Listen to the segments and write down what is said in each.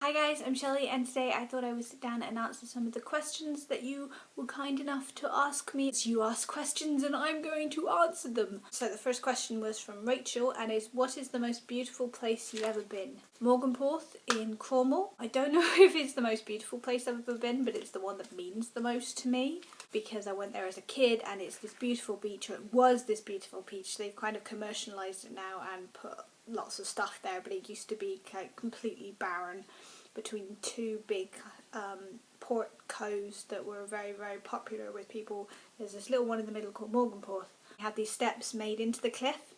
Hi guys, I'm Shelley and today I thought I would sit down and answer some of the questions that you were kind enough to ask me. So you ask questions and I'm going to answer them. So the first question was from Rachel and is, what is the most beautiful place you've ever been? Morganporth in Cornwall. I don't know if it's the most beautiful place I've ever been, but it's the one that means the most to me because I went there as a kid and it's this beautiful beach, or it was this beautiful beach. They've kind of commercialised it now and put lots of stuff there, but it used to be completely barren between two big port coves that were very, very popular with people. There's this little one in the middle called Morganporth. It had these steps made into the cliff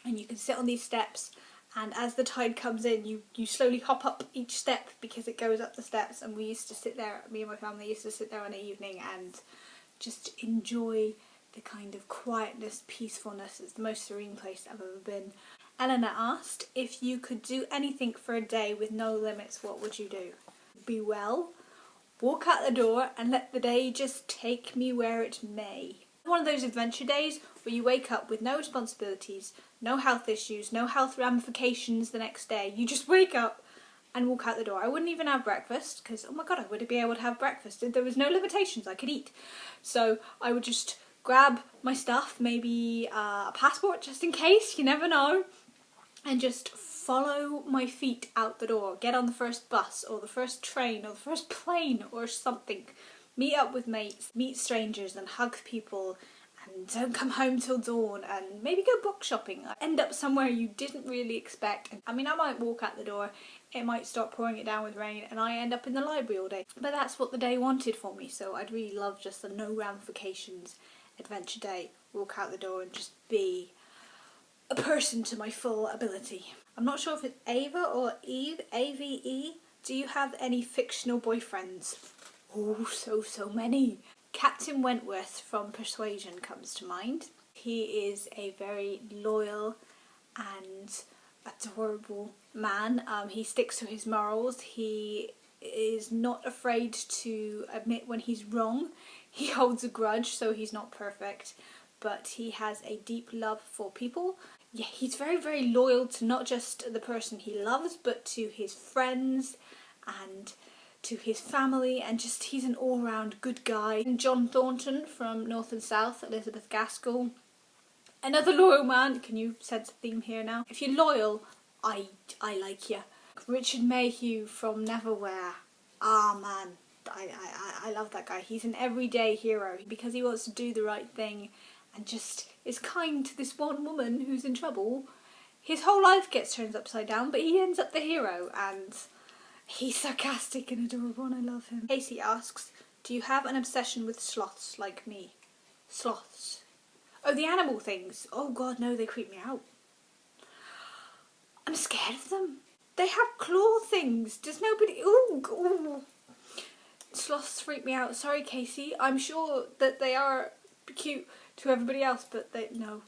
and you can sit on these steps, and as the tide comes in you slowly hop up each step because it goes up the steps, and we used to sit there, me and my family used to sit there on an evening and just enjoy the kind of quietness, peacefulness. It's the most serene place I've ever been. Eleanor asked, if you could do anything for a day with no limits, what would you do? Be well, walk out the door and let the day just take me where it may. One of those adventure days where you wake up with no responsibilities, no health issues, no health ramifications the next day. You just wake up and walk out the door. I wouldn't even have breakfast because, oh my god, I wouldn't be able to have breakfast. There was no limitations, I could eat. So I would just grab my stuff, maybe a passport just in case, you never know, and just follow my feet out the door. Get on the first bus or the first train or the first plane or something. Meet up with mates, meet strangers and hug people, and don't come home till dawn, and maybe go book shopping. End up somewhere you didn't really expect. I mean, I might walk out the door, it might start pouring it down with rain and I end up in the library all day. But that's what the day wanted for me, so I'd really love just the no ramifications adventure day. Walk out the door and just be a person to my full ability. I'm not sure if it's Ava or Eve, A-V-E. Do you have any fictional boyfriends? Oh, so many. Captain Wentworth from Persuasion comes to mind. He is a very loyal and adorable man. He sticks to his morals. He is not afraid to admit when he's wrong. He holds a grudge, so he's not perfect, but he has a deep love for people. Yeah, he's very, very loyal to not just the person he loves, but to his friends and to his family, and just he's an all-round good guy. And John Thornton from North and South, Elizabeth Gaskell, another loyal man. Can you sense a theme here now? If you're loyal, I like you. Richard Mayhew from Neverwhere. Ah man, I love that guy. He's an everyday hero because he wants to do the right thing and just is kind to this one woman who's in trouble. His whole life gets turned upside down, but he ends up the hero, and he's sarcastic and adorable and I love him. Casey asks, do you have an obsession with sloths like me? Sloths. Oh, the animal things. Oh god, no, they creep me out. I'm scared of them. They have claw things. Does nobody... Ooh. Sloths freak me out. Sorry, Casey. I'm sure that they are cute to everybody else, but no.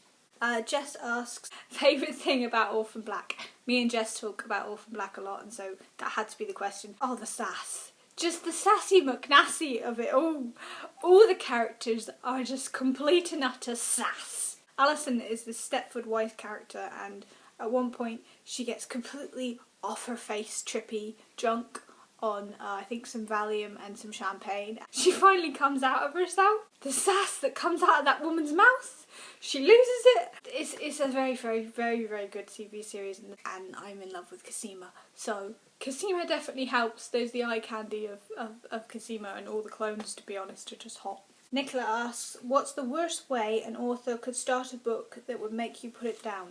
Jess asks, favourite thing about Orphan Black? Me and Jess talk about Orphan Black a lot, and so that had to be the question. Oh, the sass. Just the sassy McNassy of it all. All the characters are just complete and utter sass. Alison is the Stepford Wife character, and at one point she gets completely off her face, trippy, drunk on I think some Valium and some champagne. She finally comes out of herself. The sass that comes out of that woman's mouth, she loses it. It's a very, very, very, very good TV series, and I'm in love with Cosima. So Cosima definitely helps. There's the eye candy of Cosima, and all the clones, to be honest, are just hot. Nicola asks, what's the worst way an author could start a book that would make you put it down?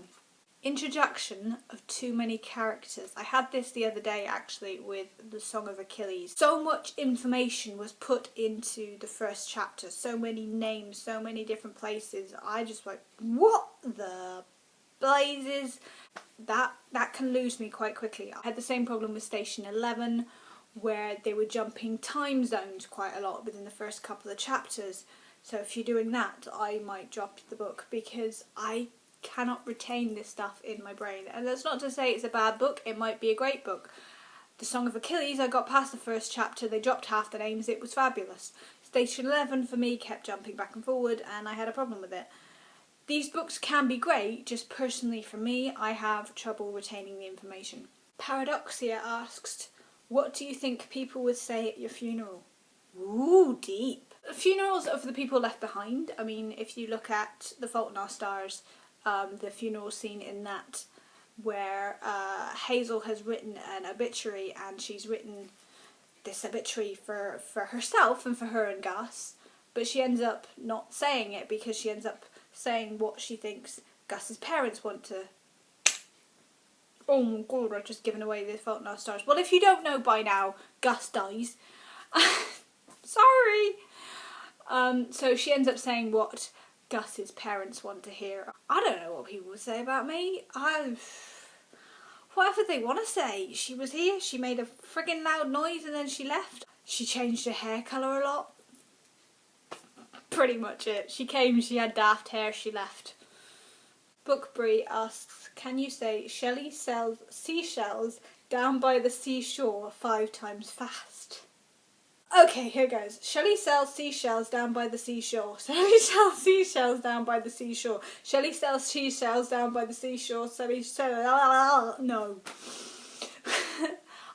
Introduction of too many characters. I had this the other day actually with the Song of Achilles. So much information was put into the first chapter, so many names, so many different places. I just like, what the blazes? That can lose me quite quickly. I had the same problem with Station 11 where they were jumping time zones quite a lot within the first couple of chapters. So if you're doing that, I might drop the book because I cannot retain this stuff in my brain. And that's not to say it's a bad book, it might be a great book. The Song of Achilles, I got past the first chapter, they dropped half the names, it was fabulous. Station 11 for me kept jumping back and forward and I had a problem with it. These books can be great, just personally for me, I have trouble retaining the information. Paradoxia asks, What do you think people would say at your funeral? Ooh, deep. Funerals are for the people left behind. I mean, if you look at The Fault in Our Stars, the funeral scene in that, where Hazel has written an obituary, and she's written this obituary for herself and for her and Gus, but she ends up not saying it because she ends up saying what she thinks Gus's parents want to. Oh my god, I've just given away The Fault in Our Stars. Well, if you don't know by now, Gus dies. Sorry. So she ends up saying what Gus's parents want to hear. I don't know what people would say about me. Whatever they want to say. She was here, she made a friggin' loud noise, and then she left. She changed her hair colour a lot. Pretty much it. She came, she had daft hair, she left. Bookbury asks, can you say Shelley sells seashells down by the seashore 5 times fast? Okay, here goes. Shelley sells seashells down by the seashore. Shelley sells seashells down by the seashore. Shelley sells seashells down by the seashore. No.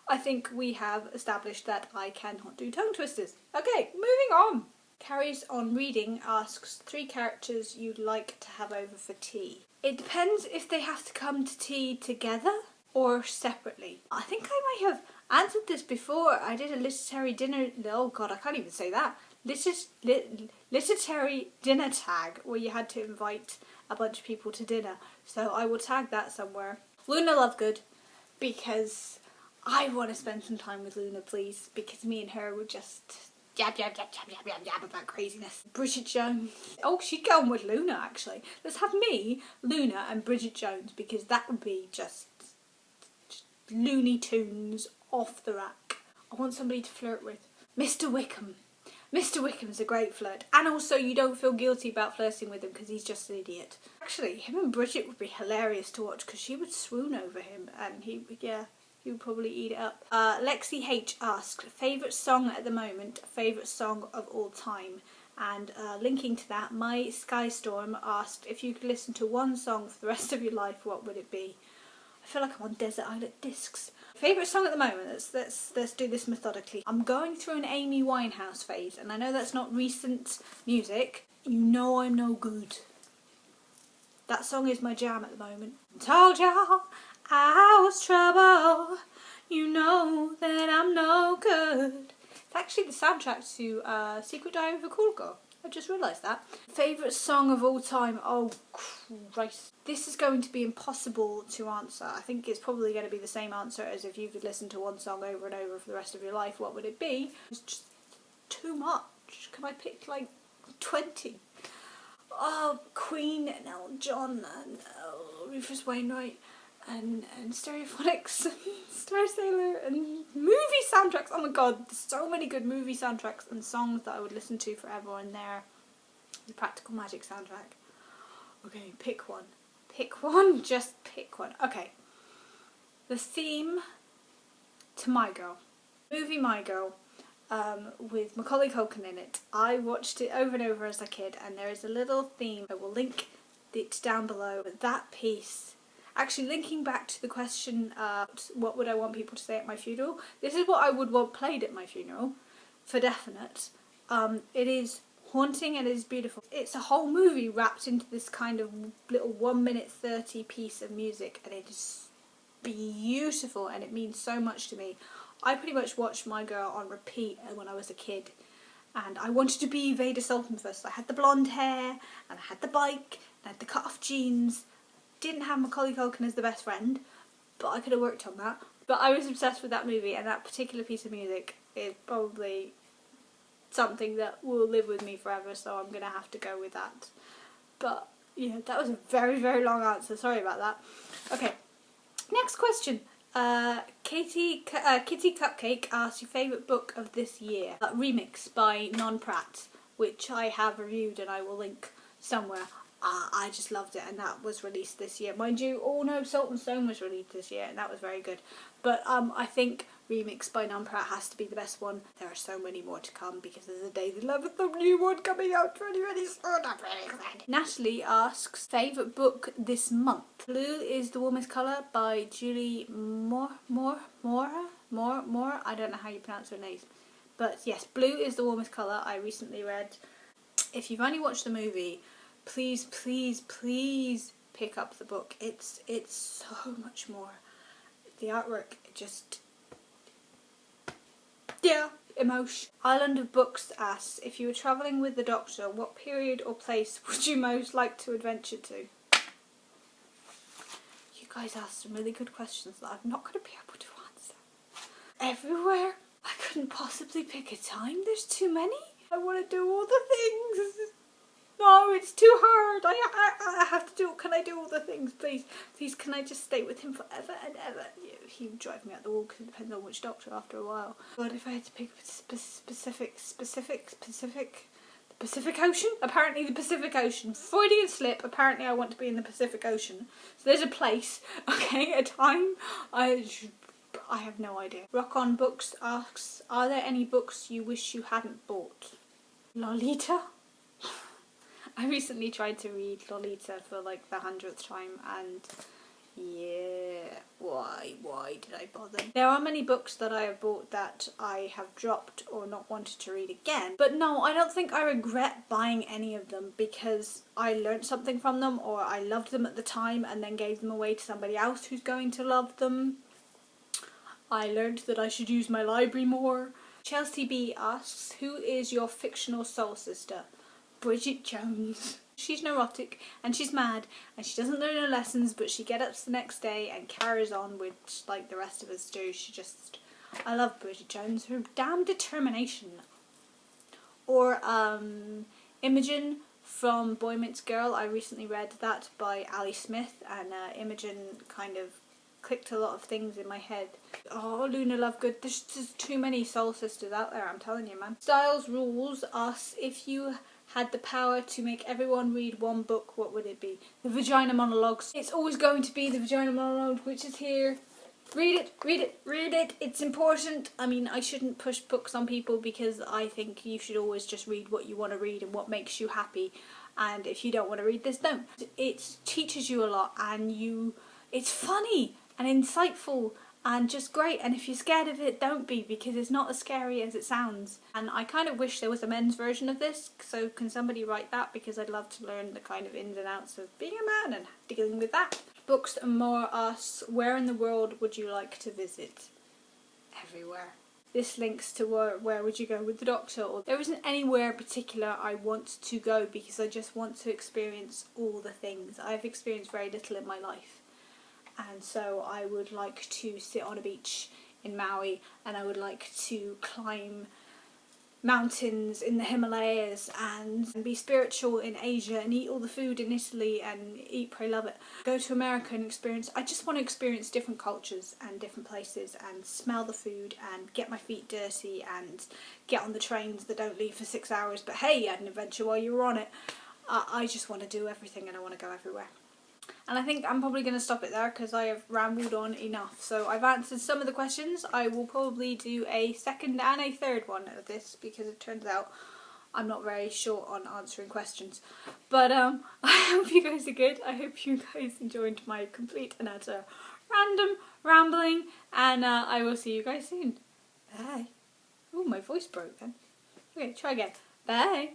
I think we have established that I cannot do tongue twisters. Okay, moving on. Carries on reading asks 3 characters you'd like to have over for tea. It depends if they have to come to tea together or separately. I think I might have answered this before. I did a literary dinner. Oh god, I can't even say that. Literary dinner tag where you had to invite a bunch of people to dinner. So I will tag that somewhere. Luna Lovegood, because I want to spend some time with Luna, please. Because me and her would just yab about craziness. Bridget Jones. Oh, she'd go on with Luna actually. Let's have me, Luna, and Bridget Jones, because that would be just Looney Tunes off the rack. I want somebody to flirt with. Mr. Wickham. Mr. Wickham's a great flirt. And also you don't feel guilty about flirting with him because he's just an idiot. Actually, him and Bridget would be hilarious to watch because she would swoon over him and he would probably eat it up. Lexi H asks, favourite song at the moment, favourite song of all time. And linking to that, My Skystorm asked, if you could listen to one song for the rest of your life, what would it be? I feel like I'm on Desert Island Discs. Favourite song at the moment, let's do this methodically. I'm going through an Amy Winehouse phase, and I know that's not recent music. You know I'm no good. That song is my jam at the moment. Told y'all I was trouble. You know that I'm no good. It's actually the soundtrack to Secret Diary of a Cool Girl. I just realised that. Favourite song of all time? Oh Christ. This is going to be impossible to answer. I think it's probably going to be the same answer as if you could listen to one song over and over for the rest of your life. What would it be? It's just too much. Can I pick like 20? Oh, Queen and Elton John and Rufus Wainwright and Stereophonics and Star Sailor and movie soundtracks. Oh my god, there's so many good movie soundtracks and songs that I would listen to forever in there. The Practical Magic soundtrack. Okay, pick one. Pick one, just pick one. Okay. The theme to My Girl. Movie My Girl. With Macaulay Culkin in it. I watched it over and over as a kid, and there is a little theme. I will link it down below. That piece, actually linking back to the question, what would I want people to say at my funeral? This is what I would want played at my funeral, for definite. It is haunting and it is beautiful. It's a whole movie wrapped into this kind of little 1:30 piece of music, and it is beautiful and it means so much to me. I pretty much watched My Girl on repeat when I was a kid, and I wanted to be Veda Sultan first. I had the blonde hair, and I had the bike, and I had the cut-off jeans. Didn't have Macaulay Culkin as the best friend, but I could have worked on that. But I was obsessed with that movie, and that particular piece of music is probably something that will live with me forever, so I'm going to have to go with that. But, yeah, that was a very, very long answer. Sorry about that. Okay, next question. Kitty Cupcake asks your favourite book of this year. Remix by Non Pratt, which I have reviewed and I will link somewhere. I just loved it, and that was released this year. Mind you, oh no, Salt and Stone was released this year, and that was very good. But I think Remix by Non Pratt has to be the best one. There are so many more to come because there's a David Leviathan new one coming out really, really soon. I'm really excited. Natalie asks, favourite book this month? Blue is the Warmest Colour by Julie Mora? More, I don't know how you pronounce her name. But yes, blue is the warmest colour. I recently read. If you've only watched the movie, please, please, please pick up the book. It's so much more. The artwork, just, yeah, emotion. Island of Books asks, if you were travelling with the Doctor, what period or place would you most like to adventure to? You guys asked some really good questions that I'm not going to be able to answer. Everywhere. I couldn't possibly pick a time. There's too many. I want to do all the things. No, it's too hard. I have to do. Can I do all the things, please? Please, can I just stay with him forever and ever? He would drive me out the wall because it depends on which Doctor after a while. But if I had to pick the Pacific Ocean? Apparently the Pacific Ocean. Freudian slip. Apparently I want to be in the Pacific Ocean. So there's a place, okay, a time. I have no idea. Rock On Books asks, are there any books you wish you hadn't bought? Lolita? I recently tried to read Lolita for like the 100th time, and yeah, why did I bother? There are many books that I have bought that I have dropped or not wanted to read again, but no, I don't think I regret buying any of them because I learned something from them, or I loved them at the time and then gave them away to somebody else who's going to love them. I learned that I should use my library more. Chelsea B asks, who is your fictional soul sister? Bridget Jones. She's neurotic and she's mad and she doesn't learn her lessons, but she gets up the next day and carries on with like the rest of us do. I love Bridget Jones, her damn determination. Or Imogen from Boy Meets Girl. I recently read that by Ali Smith, and Imogen kind of clicked a lot of things in my head. Oh, Luna Lovegood. There's just too many soul sisters out there, I'm telling you, man. Styles Rules asks, if you had the power to make everyone read one book, what would it be? The Vagina Monologues. It's always going to be the Vagina Monologue, which is here. Read it, read it, read it. It's important. I mean, I shouldn't push books on people because I think you should always just read what you want to read and what makes you happy. And if you don't want to read this, don't. It teaches you a lot, and it's funny and insightful and just great, and if you're scared of it, don't be, because it's not as scary as it sounds. And I kind of wish there was a men's version of this, so can somebody write that, because I'd love to learn the kind of ins and outs of being a man and dealing with that. Books and More asks, where in the world would you like to visit? Everywhere. This links to where would you go with the Doctor, or there isn't anywhere particular I want to go because I just want to experience all the things. I've experienced very little in my life. And so I would like to sit on a beach in Maui, and I would like to climb mountains in the Himalayas and be spiritual in Asia and eat all the food in Italy and eat, pray, love it. Go to America and I just want to experience different cultures and different places and smell the food and get my feet dirty and get on the trains that don't leave for 6 hours, but hey, you had an adventure while you were on it. I just want to do everything and I want to go everywhere. And I think I'm probably going to stop it there because I have rambled on enough. So I've answered some of the questions. I will probably do a second and a third one of this because it turns out I'm not very short on answering questions. But I hope you guys are good. I hope you guys enjoyed my complete and utter random rambling. And I will see you guys soon. Bye. Oh, my voice broke then. Okay, try again. Bye.